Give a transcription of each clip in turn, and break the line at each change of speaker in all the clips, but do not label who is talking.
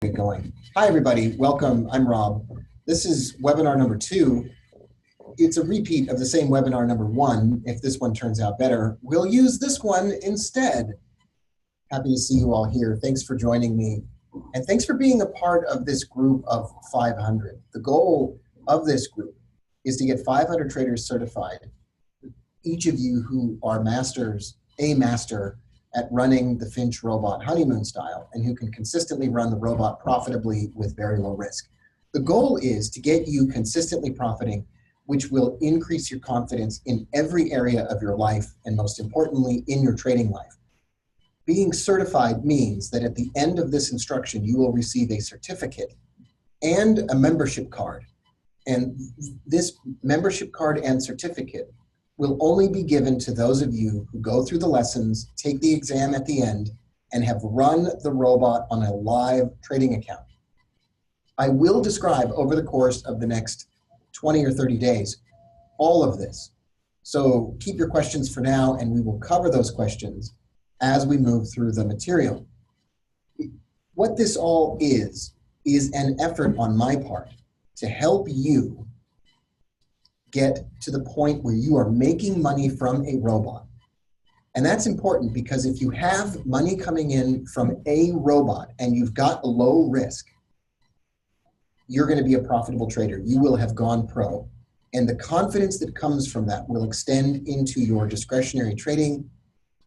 Get going. Hi, everybody. Welcome. I'm Rob. This is webinar number 2. It's a repeat of the same webinar number 1. If this one turns out better, we'll use this one instead. Happy to see you all here. Thanks for joining me. And thanks for being a part of this group of 500. The goal of this group is to get 500 traders certified. Each of you who are a master at running the Finch robot honeymoon style and who can consistently run the robot profitably with very low risk. The goal is to get you consistently profiting, which will increase your confidence in every area of your life and most importantly, in your trading life. Being certified means that at the end of this instruction, you will receive a certificate and a membership card. And this membership card and certificate will only be given to those of you who go through the lessons, take the exam at the end, and have run the robot on a live trading account. I will describe over the course of the next 20 or 30 days all of this. So keep your questions for now, and we will cover those questions as we move through the material. What this all is an effort on my part to help you get to the point where you are making money from a robot. And that's important because if you have money coming in from a robot and you've got a low risk, you're going to be a profitable trader. You will have gone pro. And the confidence that comes from that will extend into your discretionary trading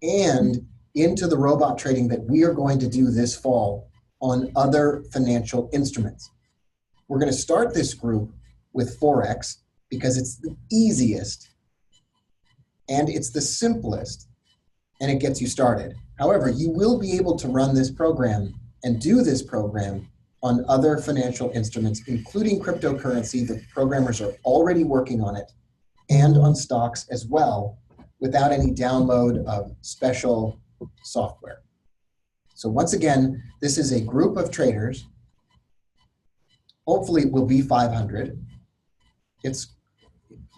and into the robot trading that we are going to do this fall on other financial instruments. We're going to start this group with Forex, because it's the easiest and it's the simplest and it gets you started. However, you will be able to run this program and do this program on other financial instruments, including cryptocurrency. The programmers are already working on it, and on stocks as well, without any download of special software. So once again, this is a group of traders. Hopefully it will be 500.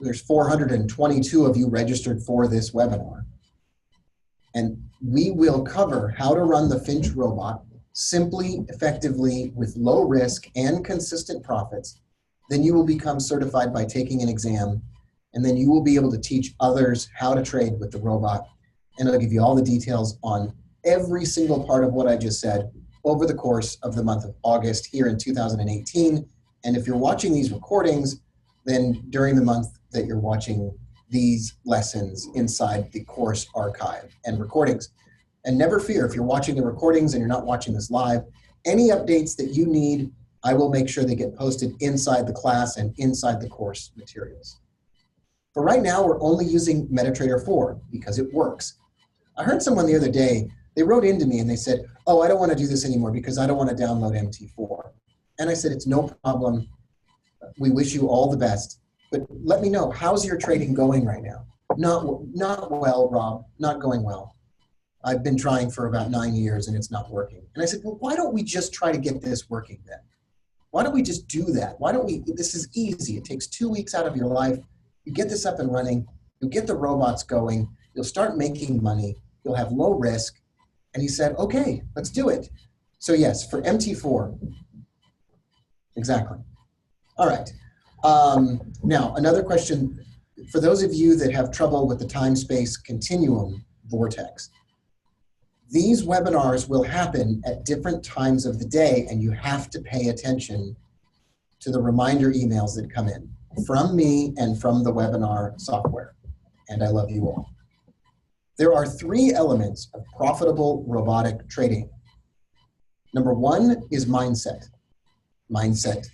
There's 422 of you registered for this webinar. And we will cover how to run the Finch robot simply, effectively, with low risk and consistent profits. Then you will become certified by taking an exam. And then you will be able to teach others how to trade with the robot. And I'll give you all the details on every single part of what I just said over the course of the month of August here in 2018. And if you're watching these recordings, then during the month that you're watching these lessons inside the course archive and recordings. And never fear, if you're watching the recordings and you're not watching this live, any updates that you need, I will make sure they get posted inside the class and inside the course materials. For right now, we're only using MetaTrader 4 because it works. I heard someone the other day, they wrote into me and they said, oh, I don't want to do this anymore because I don't want to download MT4. And I said, it's no problem. We wish you all the best. But let me know, how's your trading going right now? Not well, Rob, not going well. I've been trying for about 9 years and it's not working. And I said, well, why don't we just try to get this working then? Why don't we just do that? This is easy. It takes 2 weeks out of your life. You get this up and running, you'll get the robots going, you'll start making money, you'll have low risk. And he said, okay, let's do it. So yes, for MT4, exactly. All right. Now, another question, for those of you that have trouble with the time-space continuum vortex, these webinars will happen at different times of the day, and you have to pay attention to the reminder emails that come in from me and from the webinar software. And I love you all. There are 3 elements of profitable robotic trading. Number 1 is mindset. Mindset.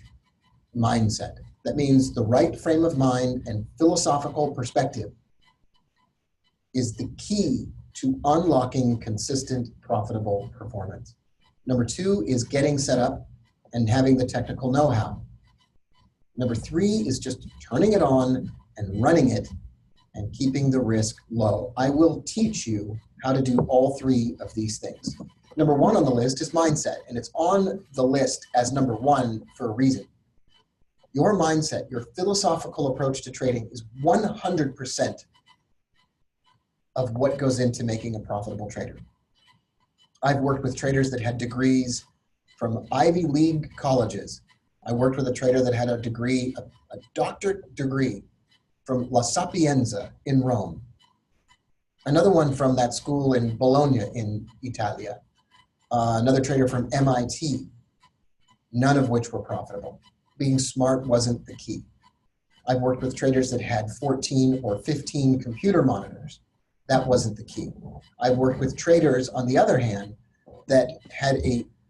That means the right frame of mind and philosophical perspective is the key to unlocking consistent, profitable performance. Number 2 is getting set up and having the technical know-how. Number 3 is just turning it on and running it and keeping the risk low. I will teach you how to do all 3 of these things. Number 1 on the list is mindset, and it's on the list as number 1 for a reason. Your mindset, your philosophical approach to trading is 100% of what goes into making a profitable trader. I've worked with traders that had degrees from Ivy League colleges. I worked with a trader that had a degree, a doctorate degree from La Sapienza in Rome. Another one from that school in Bologna in Italia. Another trader from MIT, none of which were profitable. Being smart wasn't the key. I've worked with traders that had 14 or 15 computer monitors. That wasn't the key. I've worked with traders, on the other hand, that had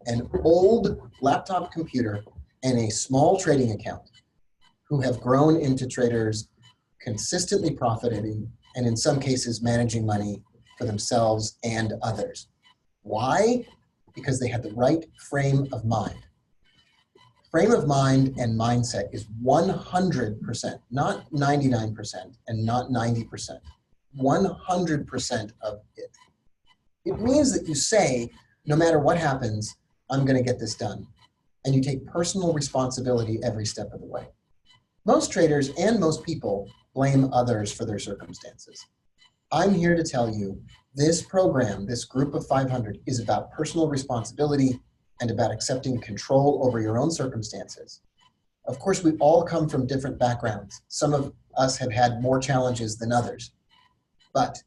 an old laptop computer and a small trading account who have grown into traders consistently profiting and in some cases managing money for themselves and others. Why? Because they had the right frame of mind. Frame of mind and mindset is 100%, not 99% and not 90%, 100% of it. It means that you say, no matter what happens, I'm going to get this done. And you take personal responsibility every step of the way. Most traders and most people blame others for their circumstances. I'm here to tell you this program, this group of 500, is about personal responsibility and about accepting control over your own circumstances. Of course, we all come from different backgrounds. Some of us have had more challenges than others, but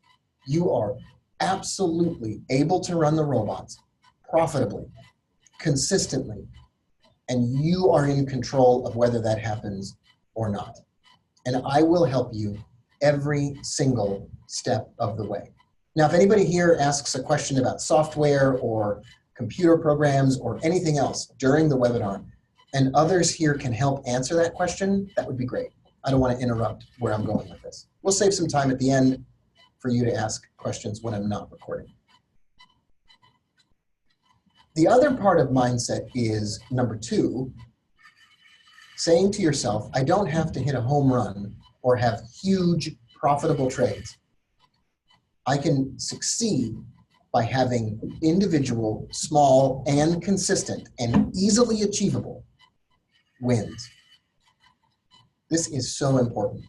you are absolutely able to run the robots profitably, consistently, and you are in control of whether that happens or not. And I will help you every single step of the way. Now, if anybody here asks a question about software or computer programs or anything else during the webinar, and others here can help answer that question, that would be great. I don't want to interrupt where I'm going with this. We'll save some time at the end for you to ask questions when I'm not recording. The other part of mindset is number 2, saying to yourself, I don't have to hit a home run or have huge profitable trades. I can succeed by having individual, small, and consistent, and easily achievable wins. This is so important.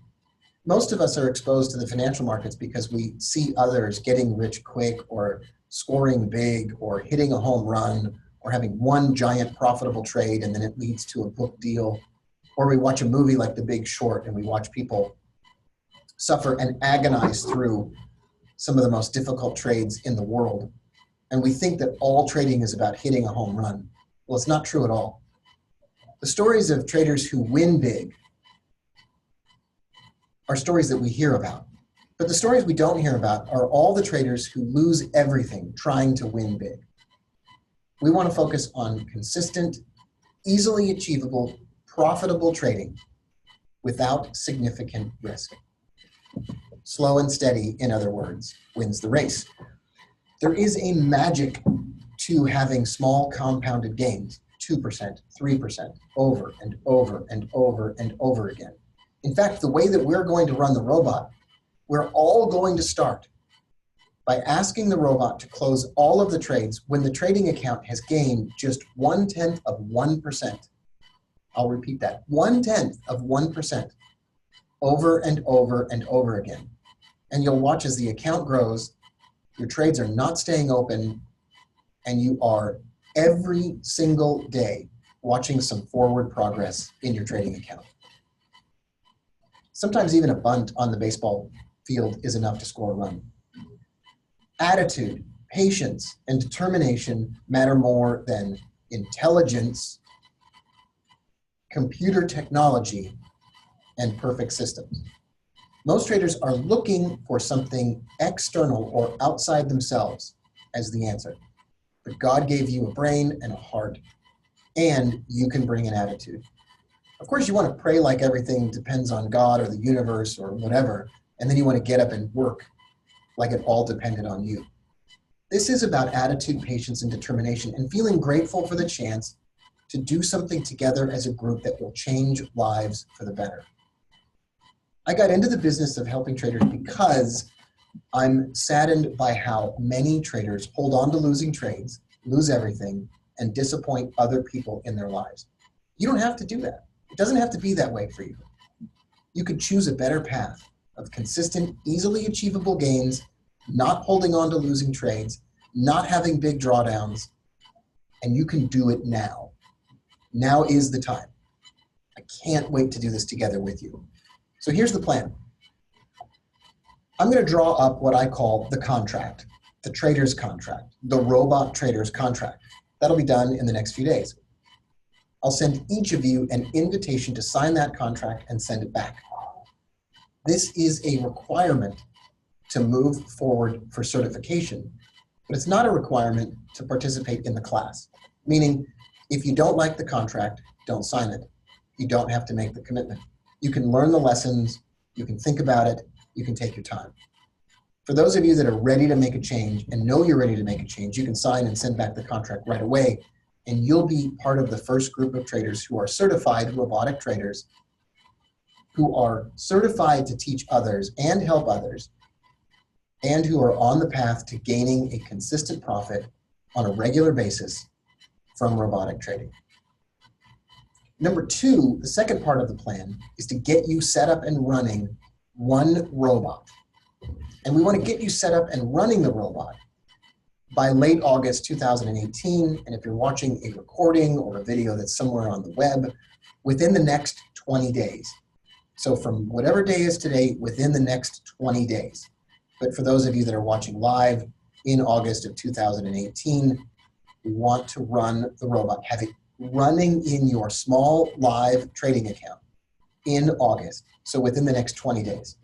Most of us are exposed to the financial markets because we see others getting rich quick or scoring big or hitting a home run or having one giant profitable trade and then it leads to a book deal. Or we watch a movie like The Big Short and we watch people suffer and agonize through some of the most difficult trades in the world. And we think that all trading is about hitting a home run. Well, it's not true at all. The stories of traders who win big are stories that we hear about. But the stories we don't hear about are all the traders who lose everything trying to win big. We want to focus on consistent, easily achievable, profitable trading without significant risk. Slow and steady, in other words, wins the race. There is a magic to having small compounded gains, 2%, 3%, over and over and over and over again. In fact, the way that we're going to run the robot, we're all going to start by asking the robot to close all of the trades when the trading account has gained just 1/10 of 1%. I'll repeat that, 1/10 of 1% over and over and over again. And you'll watch as the account grows, your trades are not staying open, and you are every single day watching some forward progress in your trading account. Sometimes even a bunt on the baseball field is enough to score a run. Attitude, patience, and determination matter more than intelligence, computer technology, and perfect systems. Most traders are looking for something external or outside themselves as the answer. But God gave you a brain and a heart, and you can bring an attitude. Of course, you want to pray like everything depends on God or the universe or whatever, and then you want to get up and work like it all depended on you. This is about attitude, patience, and determination, and feeling grateful for the chance to do something together as a group that will change lives for the better. I got into the business of helping traders because I'm saddened by how many traders hold on to losing trades, lose everything, and disappoint other people in their lives. You don't have to do that. It doesn't have to be that way for you. You could choose a better path of consistent, easily achievable gains, not holding on to losing trades, not having big drawdowns, and you can do it now. Now is the time. I can't wait to do this together with you. So here's the plan. I'm going to draw up what I call the contract, the trader's contract, the robot trader's contract. That'll be done in the next few days. I'll send each of you an invitation to sign that contract and send it back. This is a requirement to move forward for certification, but it's not a requirement to participate in the class. Meaning, if you don't like the contract, don't sign it. You don't have to make the commitment. You can learn the lessons, you can think about it, you can take your time. For those of you that are ready to make a change and know you're ready to make a change, you can sign and send back the contract right away, and you'll be part of the first group of traders who are certified robotic traders, who are certified to teach others and help others, and who are on the path to gaining a consistent profit on a regular basis from robotic trading. Number two, the second part of the plan is to get you set up and running one robot. And we want to get you set up and running the robot by late August 2018, and if you're watching a recording or a video that's somewhere on the web, within the next 20 days. So from whatever day is today, within the next 20 days. But for those of you that are watching live in August of 2018, we want to run the robot, have it running in your small live trading account in August, so within the next 20 days.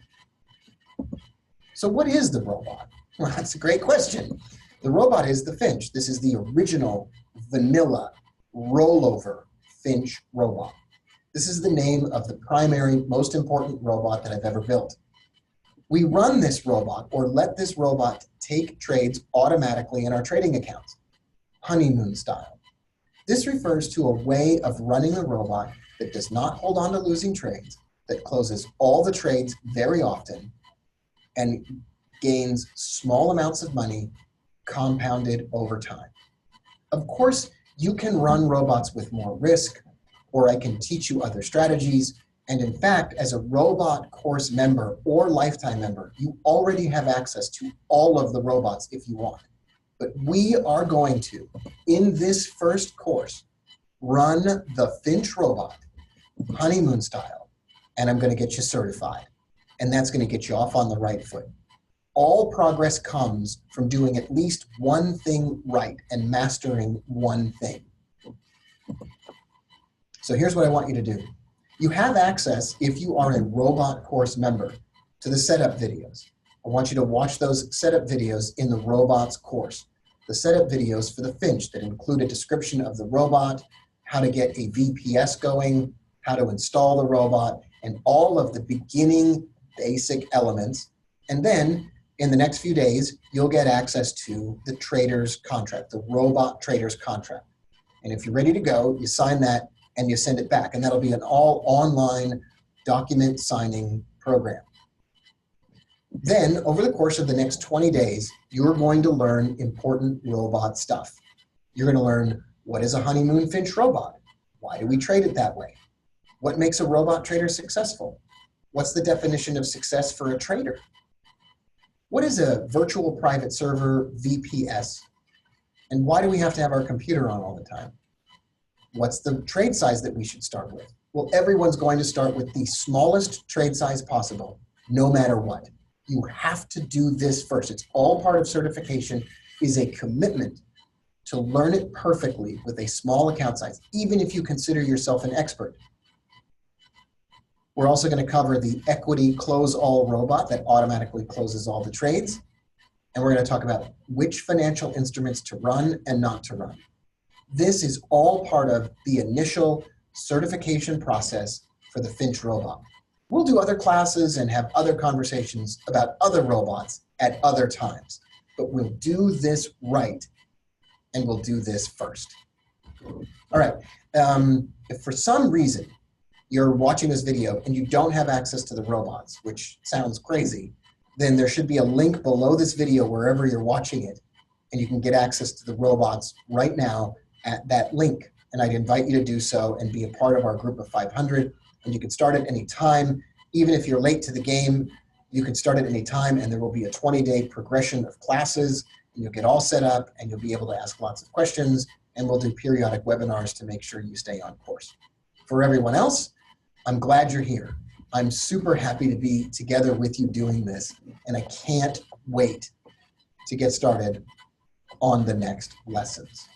So what is the robot? Well, that's a great question. The robot is the Finch. This is the original vanilla rollover Finch robot. This is the name of the primary, most important robot that I've ever built. We run this robot, or let this robot take trades automatically in our trading accounts, honeymoon style. This refers to a way of running the robot that does not hold on to losing trades, that closes all the trades very often, and gains small amounts of money compounded over time. Of course, you can run robots with more risk, or I can teach you other strategies. And in fact, as a robot course member or lifetime member, you already have access to all of the robots if you want. But we are going to, in this first course, run the Finch robot, honeymoon style, and I'm going to get you certified. And that's going to get you off on the right foot. All progress comes from doing at least one thing right and mastering one thing. So here's what I want you to do. You have access, if you are a robot course member, to the setup videos. I want you to watch those setup videos in the robots course. The setup videos for the Finch that include a description of the robot, how to get a VPS going, how to install the robot, and all of the beginning basic elements. And then in the next few days, you'll get access to the trader's contract, the robot trader's contract. And if you're ready to go, you sign that and you send it back. And that'll be an all online document signing program. Then over the course of the next 20 days, you're going to learn important robot stuff. You're going to learn, what is a honeymoon Finch robot? Why do we trade it that way? What makes a robot trader successful? What's the definition of success for a trader? What is a virtual private server, VPS? And why do we have to have our computer on all the time? What's the trade size that we should start with? Well, everyone's going to start with the smallest trade size possible, no matter what. You have to do this first. It's all part of certification, is a commitment to learn it perfectly with a small account size, even if you consider yourself an expert. We're also going to cover the equity close all robot that automatically closes all the trades. And we're going to talk about which financial instruments to run and not to run. This is all part of the initial certification process for the Finch robot. We'll do other classes and have other conversations about other robots at other times, but we'll do this right, and we'll do this first. All right, if for some reason you're watching this video and you don't have access to the robots, which sounds crazy, then there should be a link below this video wherever you're watching it, and you can get access to the robots right now at that link. And I'd invite you to do so and be a part of our group of 500. And you can start at any time. Even if you're late to the game, you can start at any time, and there will be a 20-day progression of classes, and you'll get all set up, and you'll be able to ask lots of questions, and we'll do periodic webinars to make sure you stay on course. For everyone else, I'm glad you're here. I'm super happy to be together with you doing this, and I can't wait to get started on the next lessons.